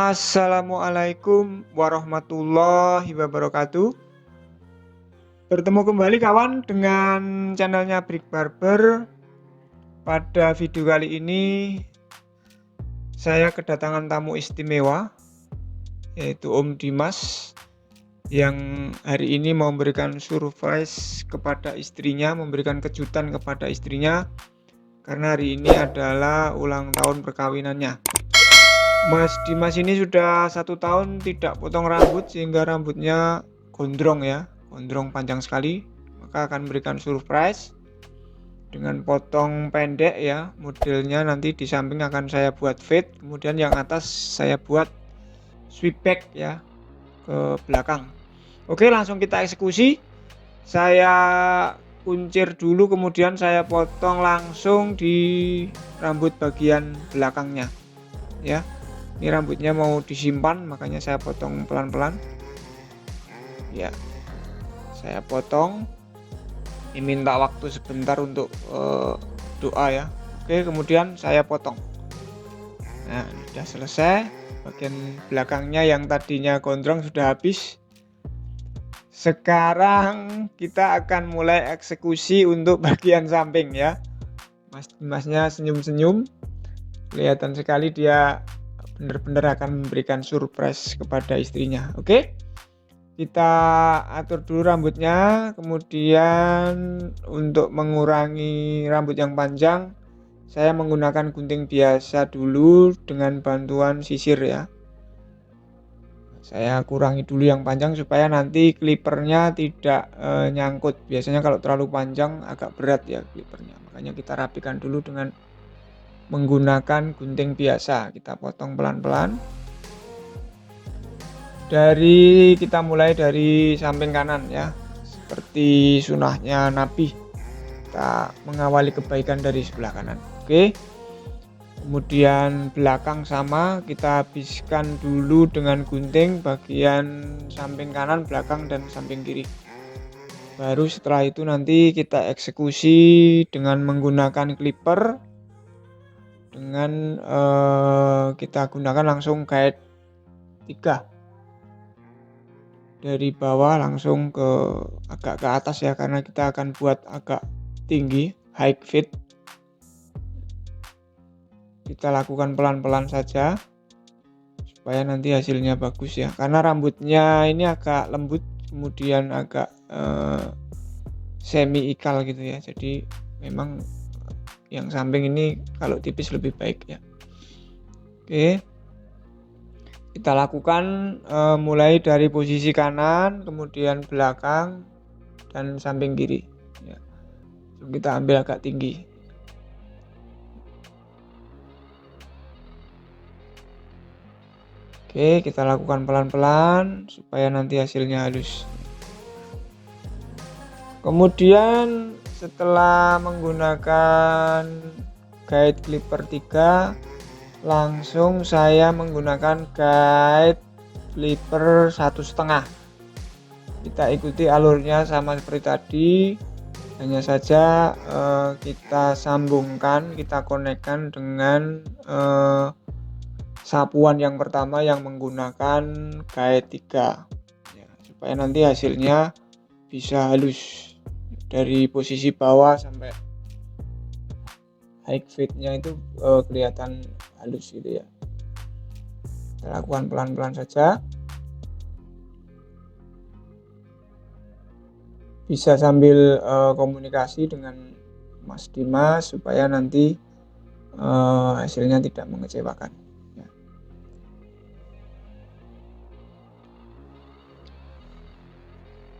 Assalamualaikum warahmatullahi wabarakatuh. Bertemu kembali kawan dengan channelnya Brick Barber. Pada video kali ini saya kedatangan tamu istimewa, yaitu Om Dimas, yang hari ini mau memberikan surprise kepada istrinya, memberikan kejutan kepada istrinya, karena hari ini adalah ulang tahun perkawinannya. Mas Dimas ini sudah 1 tahun tidak potong rambut, sehingga rambutnya gondrong ya, gondrong panjang sekali. Maka akan memberikan surprise dengan potong pendek ya, modelnya nanti di samping akan saya buat fade, kemudian yang atas saya buat sweep back ya ke belakang. Oke, langsung kita eksekusi. Saya kuncir dulu, kemudian saya potong langsung di rambut bagian belakangnya ya. Ini rambutnya mau disimpan, makanya saya potong pelan-pelan ya. Saya potong. Ini minta waktu sebentar untuk doa ya. Oke, kemudian saya potong. Nah, sudah selesai. Bagian belakangnya yang tadinya gondrong sudah habis. Sekarang kita akan mulai eksekusi untuk bagian samping ya. Masnya senyum-senyum, kelihatan sekali dia benar-benar akan memberikan surprise kepada istrinya. Oke, kita atur dulu rambutnya. Kemudian untuk mengurangi rambut yang panjang, saya menggunakan gunting biasa dulu dengan bantuan sisir ya. Saya kurangi dulu yang panjang supaya nanti clippernya tidak nyangkut. Biasanya kalau terlalu panjang agak berat ya clippernya, makanya kita rapikan dulu dengan menggunakan gunting biasa. Kita potong pelan-pelan. Kita mulai dari samping kanan ya, seperti sunahnya Nabi. Kita mengawali kebaikan dari sebelah kanan. Oke. Kemudian belakang sama, kita habiskan dulu dengan gunting bagian samping kanan, belakang dan samping kiri. Baru setelah itu nanti kita eksekusi dengan menggunakan clipper. Dengan kita gunakan langsung guide 3 dari bawah langsung agak ke atas ya, karena kita akan buat agak tinggi, high fade. Kita lakukan pelan-pelan saja supaya nanti hasilnya bagus ya, karena rambutnya ini agak lembut, kemudian agak semi ikal gitu ya, jadi memang yang samping ini kalau tipis lebih baik ya. Oke, kita lakukan mulai dari posisi kanan, kemudian belakang dan samping kiri ya. Kita ambil agak tinggi. Oke, kita lakukan pelan-pelan supaya nanti hasilnya halus. Kemudian setelah menggunakan guide clipper 3, langsung saya menggunakan guide clipper 1,5. Kita ikuti alurnya sama seperti tadi, hanya saja kita sambungkan, kita konekkan dengan sapuan yang pertama yang menggunakan guide 3 ya, supaya nanti hasilnya bisa halus dari posisi bawah sampai high fade-nya itu kelihatan halus gitu ya. Kita lakukan pelan-pelan saja. Bisa sambil komunikasi dengan Mas Dimas supaya nanti hasilnya tidak mengecewakan ya.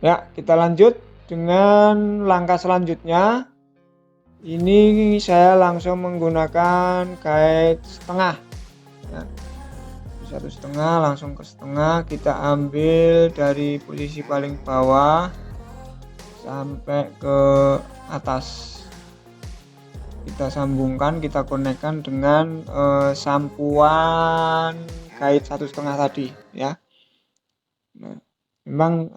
Ya, kita lanjut dengan langkah selanjutnya. Ini saya langsung menggunakan guide setengah ya. 1,5 langsung ke setengah, kita ambil dari posisi paling bawah sampai ke atas. Kita sambungkan, kita konekkan dengan sampuan guide 1,5 tadi ya. Nah, memang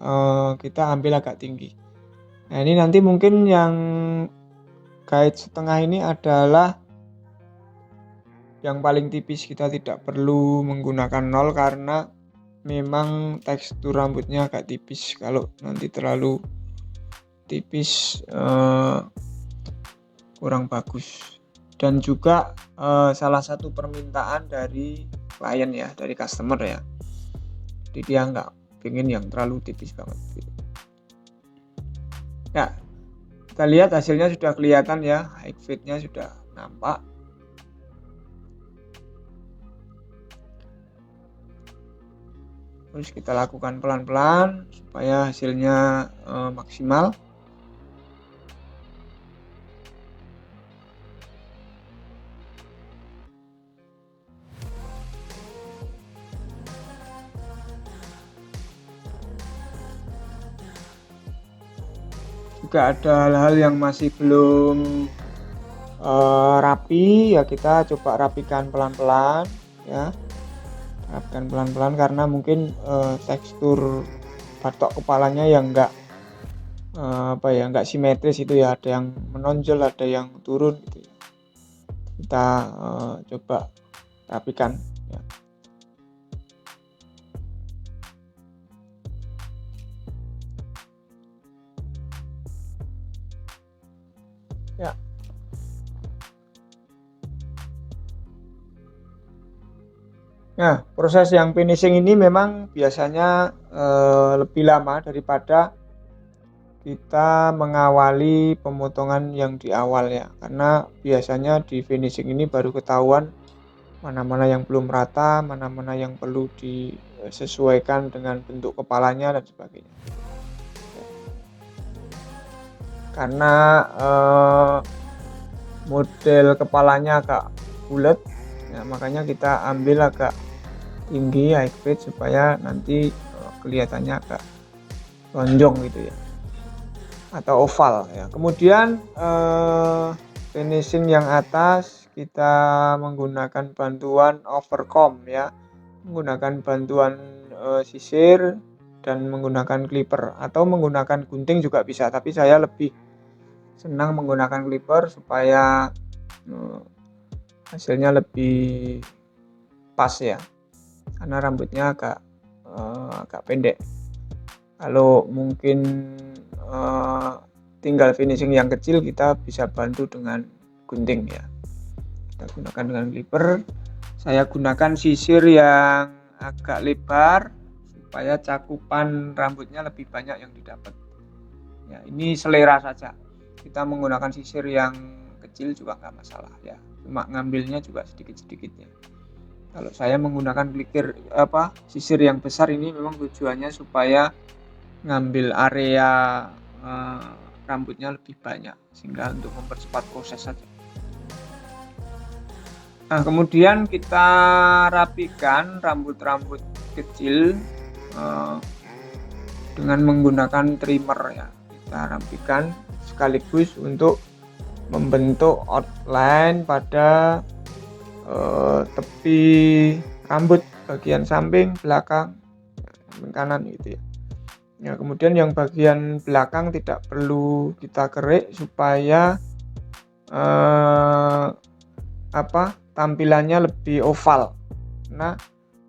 kita ambil agak tinggi. Nah, ini nanti mungkin yang guide setengah ini adalah yang paling tipis kita tidak perlu menggunakan 0 karena memang tekstur rambutnya agak tipis. Kalau nanti terlalu tipis kurang bagus. Dan juga salah satu permintaan dari klien ya, dari customer ya, jadi dia nggak pengen yang terlalu tipis banget gitu. Ya, kita lihat hasilnya sudah kelihatan ya, high fade-nya sudah nampak. Terus kita lakukan pelan-pelan supaya hasilnya maksimal. Juga ada hal-hal yang masih belum rapi ya, kita coba rapikan pelan-pelan ya. Rapikan pelan-pelan karena mungkin tekstur batok kepalanya yang enggak enggak simetris itu ya, ada yang menonjol, ada yang turun gitu ya. Kita coba rapikan ya. Ya. Nah, proses yang finishing ini memang biasanya lebih lama daripada kita mengawali pemotongan yang di awal ya, karena biasanya di finishing ini baru ketahuan mana-mana yang belum rata, mana-mana yang perlu disesuaikan dengan bentuk kepalanya dan sebagainya. Karena model kepalanya agak bulat ya, makanya kita ambil agak tinggi high fade supaya nanti kelihatannya agak lonjong gitu ya, atau oval ya. Kemudian finishing yang atas kita menggunakan bantuan overcomb ya, menggunakan bantuan sisir dan menggunakan clipper, atau menggunakan gunting juga bisa, tapi saya lebih senang menggunakan clipper supaya hasilnya lebih pas ya, karena rambutnya agak pendek. Kalau mungkin tinggal finishing yang kecil, kita bisa bantu dengan gunting ya. Kita gunakan dengan clipper. Saya gunakan sisir yang agak lebar supaya cakupan rambutnya lebih banyak yang didapat ya. Ini selera saja, kita menggunakan sisir yang kecil juga nggak masalah ya, cuma ngambilnya juga sedikit-sedikit ya. Kalau saya menggunakan sisir yang besar ini memang tujuannya supaya ngambil area rambutnya lebih banyak, sehingga untuk mempercepat proses saja. Nah, kemudian kita rapikan rambut-rambut kecil dengan menggunakan trimmer ya. Kita rapikan sekaligus untuk membentuk outline pada tepi rambut bagian samping, belakang, samping kanan gitu ya. Ya, kemudian yang bagian belakang tidak perlu kita kerik supaya tampilannya lebih oval. Nah,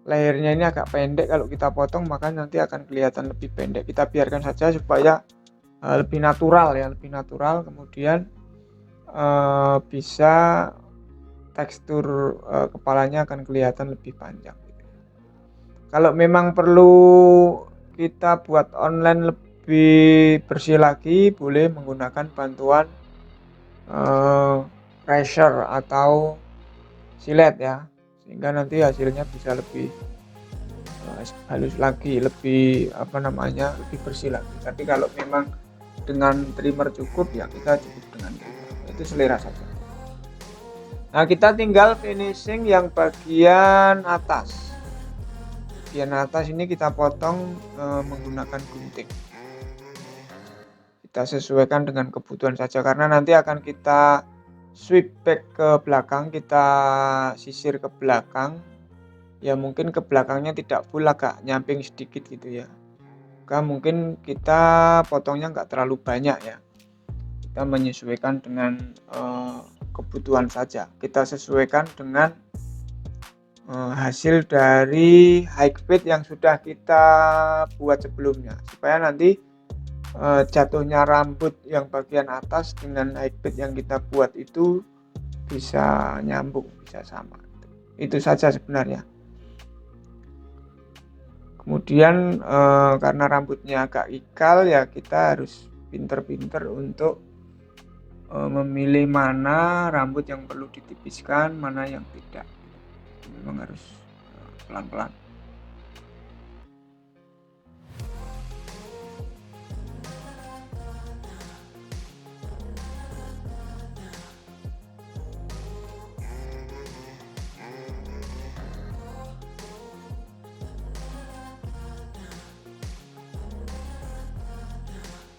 layernya ini agak pendek, kalau kita potong maka nanti akan kelihatan lebih pendek. Kita biarkan saja supaya lebih natural ya, lebih natural. Kemudian bisa tekstur kepalanya akan kelihatan lebih panjang. Kalau memang perlu kita buat online lebih bersih lagi, boleh menggunakan bantuan pressure atau silet ya, sehingga nanti hasilnya bisa lebih halus lagi, lebih lebih bersih lagi. Tapi kalau memang dengan trimmer cukup ya, kita cukup dengan trimmer, itu selera saja. Nah, kita tinggal finishing yang bagian atas. Bagian atas ini kita potong menggunakan gunting. Kita sesuaikan dengan kebutuhan saja, karena nanti akan kita sweep back ke belakang, kita sisir ke belakang ya, mungkin ke belakangnya tidak full, agak nyamping sedikit gitu ya. Mungkin kita potongnya nggak terlalu banyak ya, kita menyesuaikan dengan kebutuhan saja. Kita sesuaikan dengan hasil dari high fade yang sudah kita buat sebelumnya, supaya nanti jatuhnya rambut yang bagian atas dengan high fade yang kita buat itu bisa nyambung, bisa sama. Itu saja sebenarnya. Kemudian karena rambutnya agak ikal ya, kita harus pinter-pinter untuk memilih mana rambut yang perlu ditipiskan, mana yang tidak. Memang harus pelan-pelan.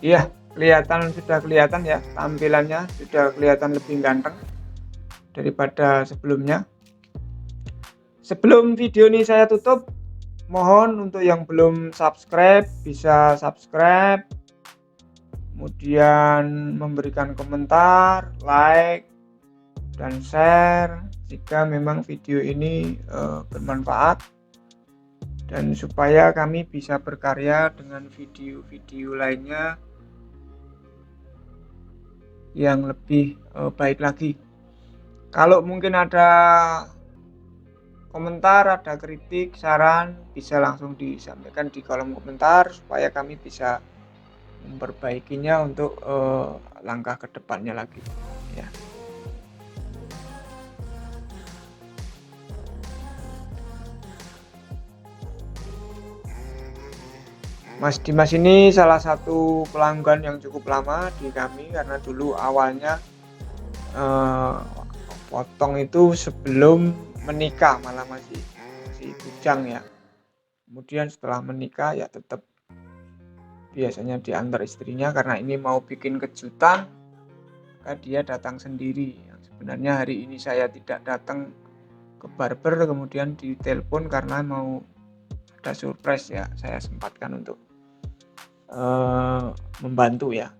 Iya, sudah kelihatan ya, tampilannya sudah kelihatan lebih ganteng daripada sebelumnya. Sebelum video ini saya tutup, mohon untuk yang belum subscribe bisa subscribe, kemudian memberikan komentar, like, dan share jika memang video ini bermanfaat, dan supaya kami bisa berkarya dengan video-video lainnya yang lebih baik lagi. Kalau mungkin ada komentar, ada kritik, saran, bisa langsung disampaikan di kolom komentar supaya kami bisa memperbaikinya untuk langkah kedepannya lagi ya. Mas Dimas ini salah satu pelanggan yang cukup lama di kami, karena dulu awalnya potong itu sebelum menikah, malah masih bujang ya. Kemudian setelah menikah ya tetap biasanya diantar istrinya, karena ini mau bikin kejutan, maka dia datang sendiri. Sebenarnya hari ini saya tidak datang ke barber, kemudian ditelepon karena mau ada surprise ya, saya sempatkan untuk membantu ya,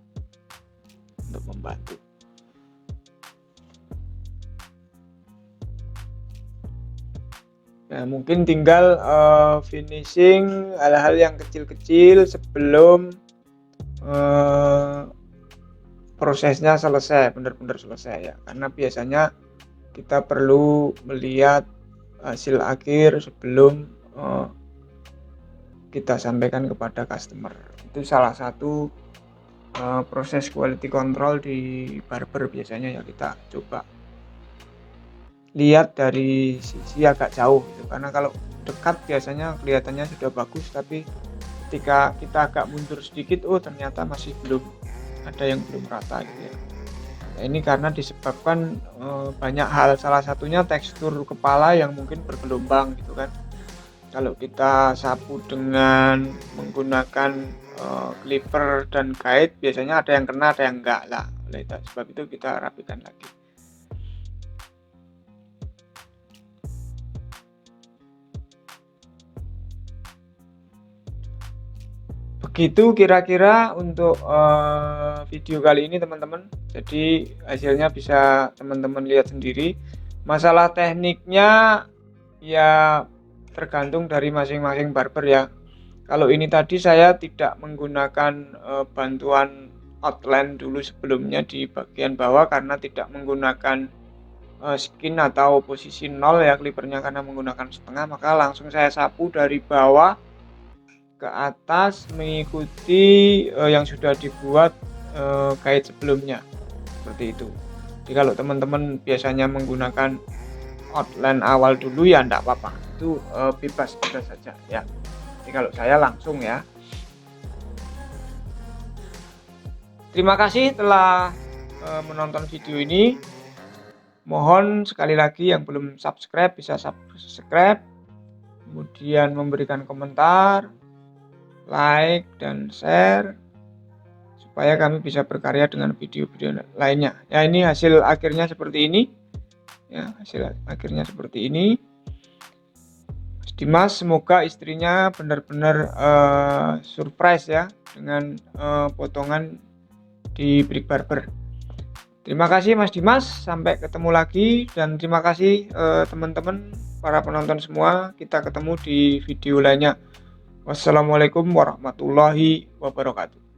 untuk membantu. Nah, mungkin tinggal finishing hal-hal yang kecil-kecil sebelum prosesnya selesai, benar-benar selesai ya. Karena biasanya kita perlu melihat hasil akhir sebelum kita sampaikan kepada customer. Itu salah satu proses quality control di barber biasanya ya, kita coba lihat dari sisi agak jauh gitu. Karena kalau dekat biasanya kelihatannya sudah bagus, tapi ketika kita agak mundur sedikit, ternyata masih belum ada yang belum rata gitu ya. Nah, ini karena disebabkan banyak hal, salah satunya tekstur kepala yang mungkin bergelombang gitu kan. Kalau kita sapu dengan menggunakan clipper dan guide, biasanya ada yang kena, ada yang enggak lah. Oleh sebab itu kita rapikan lagi. Begitu kira-kira untuk video kali ini teman-teman. Jadi hasilnya bisa teman-teman lihat sendiri. Masalah tekniknya ya tergantung dari masing-masing barber ya. Kalau ini tadi saya tidak menggunakan bantuan outline dulu sebelumnya di bagian bawah, karena tidak menggunakan skin atau posisi 0 ya clippernya, karena menggunakan setengah, maka langsung saya sapu dari bawah ke atas mengikuti yang sudah dibuat guide sebelumnya, seperti itu. Jadi kalau teman-teman biasanya menggunakan outline awal dulu ya enggak apa-apa, itu bebas saja ya. Jadi kalau saya langsung ya. Terima kasih telah menonton video ini. Mohon sekali lagi yang belum subscribe bisa subscribe, kemudian memberikan komentar, like, dan share supaya kami bisa berkarya dengan video-video lainnya. Ya, ini hasil akhirnya seperti ini. Ya, hasil akhirnya seperti ini. Mas Dimas semoga istrinya benar-benar surprise ya dengan potongan di Brick Barber. Terima kasih Mas Dimas, sampai ketemu lagi, dan terima kasih teman-teman para penonton semua. Kita ketemu di video lainnya. Wassalamualaikum warahmatullahi wabarakatuh.